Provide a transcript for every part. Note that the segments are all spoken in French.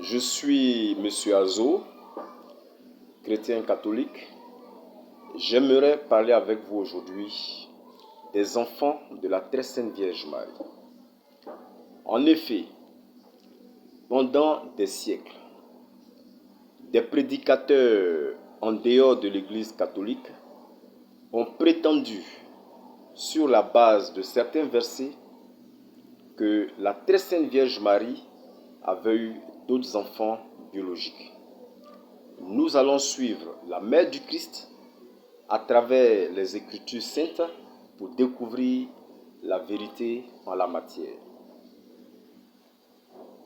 Je suis Monsieur Azo, chrétien catholique. J'aimerais parler avec vous aujourd'hui des enfants de la très sainte Vierge Marie. En effet, pendant des siècles, des prédicateurs en dehors de l'Église catholique ont prétendu, sur la base de certains versets, que la très sainte Vierge Marie avait eu d'autres enfants biologiques. Nous allons suivre la mère du Christ à travers les Écritures saintes pour découvrir la vérité en la matière.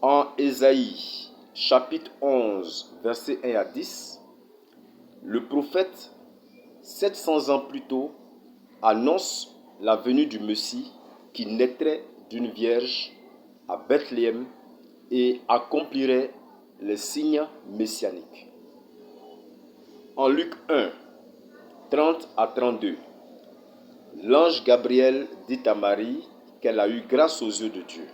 En Ésaïe, chapitre 11, versets 1 à 10, le prophète, 700 ans plus tôt, annonce la venue du Messie qui naîtrait d'une vierge à Bethléem et accomplirait les signes messianiques. En Luc 1, 30 à 32, l'ange Gabriel dit à Marie qu'elle a eu grâce aux yeux de Dieu.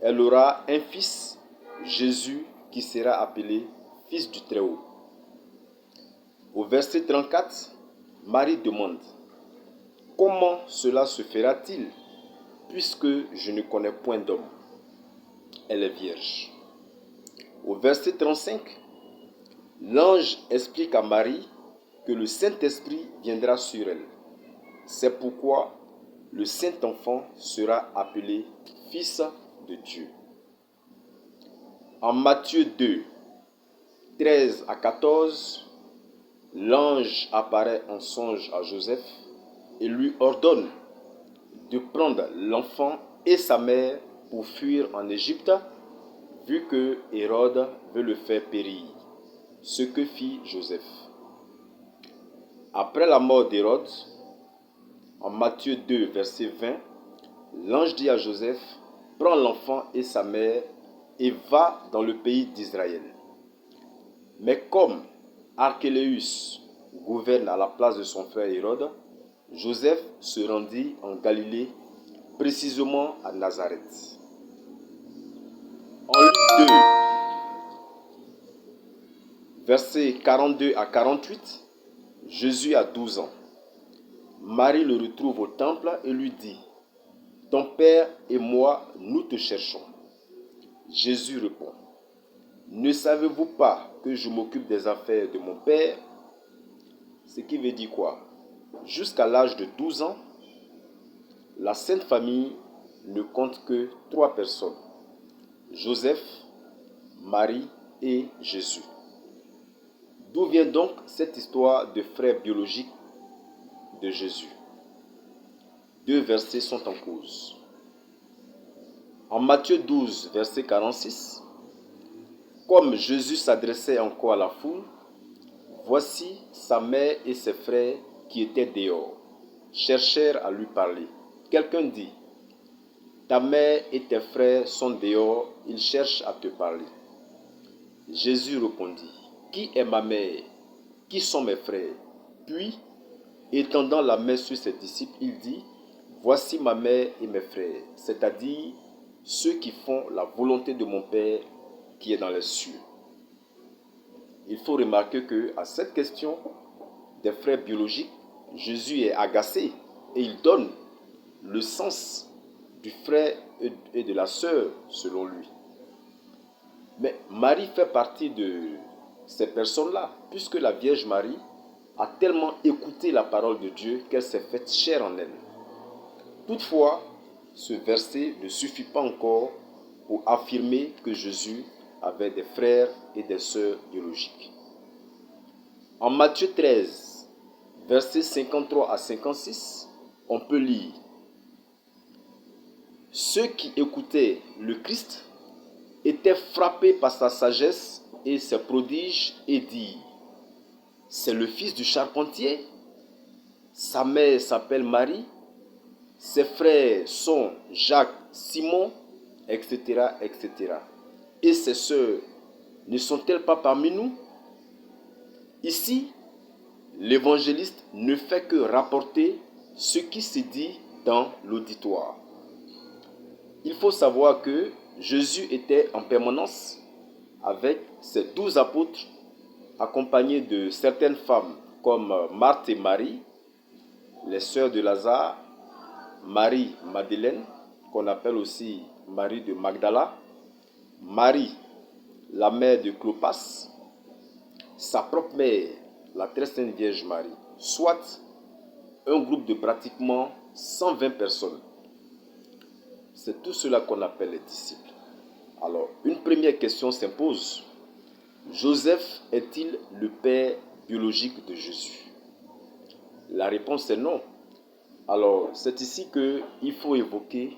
Elle aura un fils, Jésus, qui sera appelé Fils du Très-Haut. Au verset 34, Marie demande « Comment cela se fera-t-il, puisque je ne connais point d'homme ?» Elle est vierge. Au verset 35, l'ange explique à Marie que le Saint-Esprit viendra sur elle. C'est pourquoi le Saint-Enfant sera appelé Fils de Dieu. En Matthieu 2, 13 à 14, l'ange apparaît en songe à Joseph et lui ordonne de prendre l'enfant et sa mère pour fuir en Égypte, vu que Hérode veut le faire périr, ce que fit Joseph. Après la mort d'Hérode, en Matthieu 2, verset 20, l'ange dit à Joseph, « Prends l'enfant et sa mère et va dans le pays d'Israël. » Mais comme Archélaüs gouverne à la place de son frère Hérode, Joseph se rendit en Galilée, précisément à Nazareth. En Luc 2, versets 42 à 48, Jésus a 12 ans. Marie le retrouve au temple et lui dit, « Ton père et moi, nous te cherchons. » Jésus répond, « Ne savez-vous pas que je m'occupe des affaires de mon père ?» Ce qui veut dire quoi? Jusqu'à l'âge de 12 ans, la Sainte Famille ne compte que 3 personnes, Joseph, Marie et Jésus. D'où vient donc cette histoire de frère biologique de Jésus? 2 versets sont en cause. En Matthieu 12, verset 46, comme Jésus s'adressait encore à la foule, voici sa mère et ses frères qui étaient dehors, cherchèrent à lui parler. Quelqu'un dit, ta mère et tes frères sont dehors, ils cherchent à te parler. Jésus répondit, qui est ma mère? Qui sont mes frères? Puis, étendant la main sur ses disciples, il dit, voici ma mère et mes frères, c'est-à-dire ceux qui font la volonté de mon Père qui est dans les cieux. Il faut remarquer qu'à cette question des frères biologiques, Jésus est agacé et il donne le sens du frère et de la sœur selon lui. Mais Marie fait partie de ces personnes-là, puisque la Vierge Marie a tellement écouté la parole de Dieu qu'elle s'est faite chair en elle. Toutefois, ce verset ne suffit pas encore pour affirmer que Jésus avait des frères et des sœurs biologiques. En Matthieu 13, versets 53 à 56, on peut lire « Ceux qui écoutaient le Christ étaient frappés par sa sagesse et ses prodiges et dirent « C'est le fils du charpentier, sa mère s'appelle Marie, ses frères sont Jacques, Simon, etc., etc. Et ses sœurs ne sont-elles pas parmi nous ?» Ici, l'évangéliste ne fait que rapporter ce qui se dit dans l'auditoire. Il faut savoir que Jésus était en permanence avec ses 12 apôtres, accompagnés de certaines femmes comme Marthe et Marie, les sœurs de Lazare, Marie-Madeleine, qu'on appelle aussi Marie de Magdala, Marie, la mère de Clopas, sa propre mère, la très sainte Vierge Marie, soit un groupe de pratiquement 120 personnes. C'est tout cela qu'on appelle les disciples. Alors, une première question s'impose. Joseph est-il le père biologique de Jésus? La réponse est non. Alors, c'est ici qu'il faut évoquer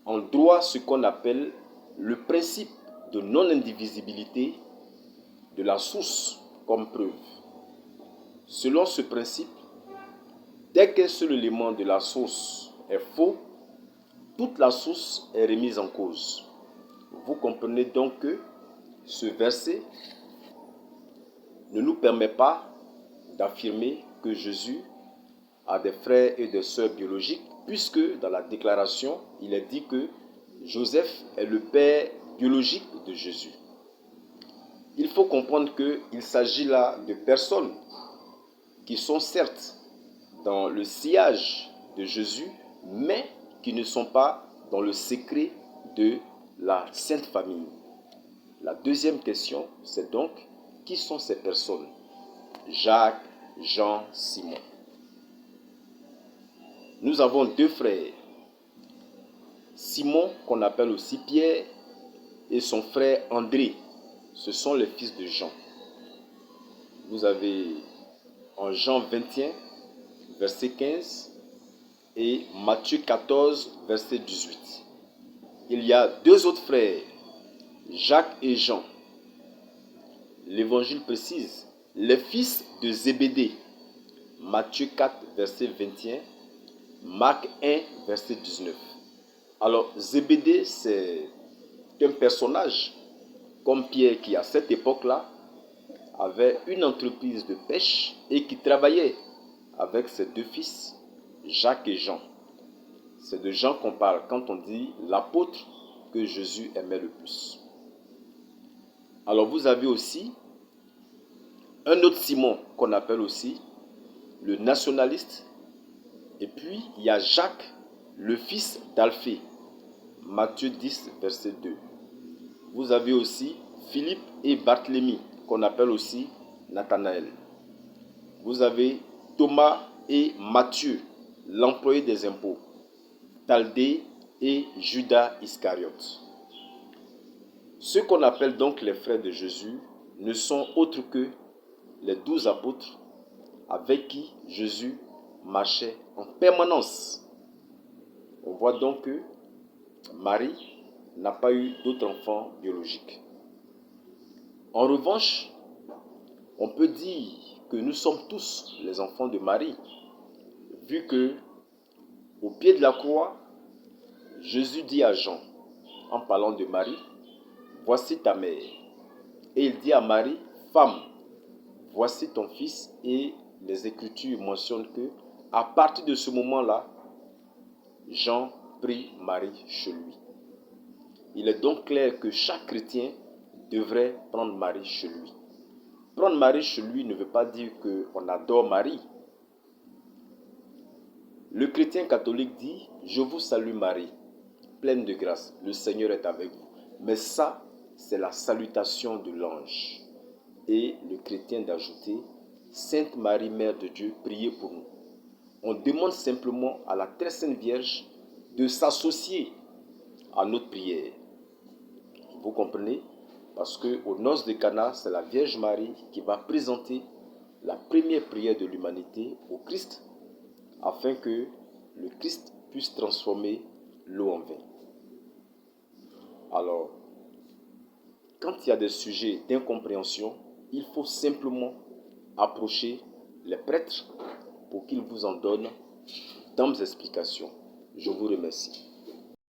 en droit ce qu'on appelle le principe de non-indivisibilité de la source comme preuve. Selon ce principe, dès qu'un seul élément de la source est faux, toute la source est remise en cause. Vous comprenez donc que ce verset ne nous permet pas d'affirmer que Jésus a des frères et des sœurs biologiques, puisque dans la déclaration, il est dit que Joseph est le père biologique de Jésus. Il faut comprendre qu'il s'agit là de personnes qui sont certes dans le sillage de Jésus, mais qui ne sont pas dans le secret de la Sainte Famille. La deuxième question, c'est donc, qui sont ces personnes? Jacques, Jean, Simon. Nous avons deux frères. Simon, qu'on appelle aussi Pierre, et son frère André. Ce sont les fils de Jean. Vous avez en Jean 21, verset 15, et Matthieu 14, verset 18. Il y a deux autres frères, Jacques et Jean. L'évangile précise, les fils de Zébédée. Matthieu 4, verset 21, Marc 1, verset 19. Alors, Zébédée, c'est un personnage comme Pierre qui, à cette époque-là, avait une entreprise de pêche et qui travaillait avec ses deux fils, Jacques et Jean. C'est de Jean qu'on parle quand on dit l'apôtre que Jésus aimait le plus. Alors vous avez aussi un autre Simon qu'on appelle aussi le nationaliste. Et puis il y a Jacques, le fils d'Alphée. Matthieu 10, verset 2. Vous avez aussi Philippe et Barthélemy qu'on appelle aussi Nathanaël. Vous avez Thomas et Matthieu, l'employé des impôts. Thaddée et Judas Iscariote. Ceux qu'on appelle donc les frères de Jésus ne sont autres que les 12 apôtres avec qui Jésus marchait en permanence. On voit donc que Marie n'a pas eu d'autres enfants biologiques. En revanche, on peut dire que nous sommes tous les enfants de Marie, vu que au pied de la croix, Jésus dit à Jean, en parlant de Marie, voici ta mère. Et il dit à Marie, femme, voici ton fils. Et les Écritures mentionnent que, à partir de ce moment-là, Jean prit Marie chez lui. Il est donc clair que chaque chrétien devrait prendre Marie chez lui. Prendre Marie chez lui ne veut pas dire qu'on adore Marie. Le chrétien catholique dit, je vous salue Marie, pleine de grâce, le Seigneur est avec vous. Mais ça, c'est la salutation de l'ange. Et le chrétien d'ajouter, Sainte Marie, Mère de Dieu, priez pour nous. On demande simplement à la très sainte Vierge de s'associer à notre prière. Vous comprenez? Parce qu'aux noces de Cana, c'est la Vierge Marie qui va présenter la première prière de l'humanité au Christ, afin que le Christ puisse transformer l'eau en vin. Alors, quand il y a des sujets d'incompréhension, il faut simplement approcher les prêtres pour qu'ils vous en donnent d'amples explications. Je vous remercie.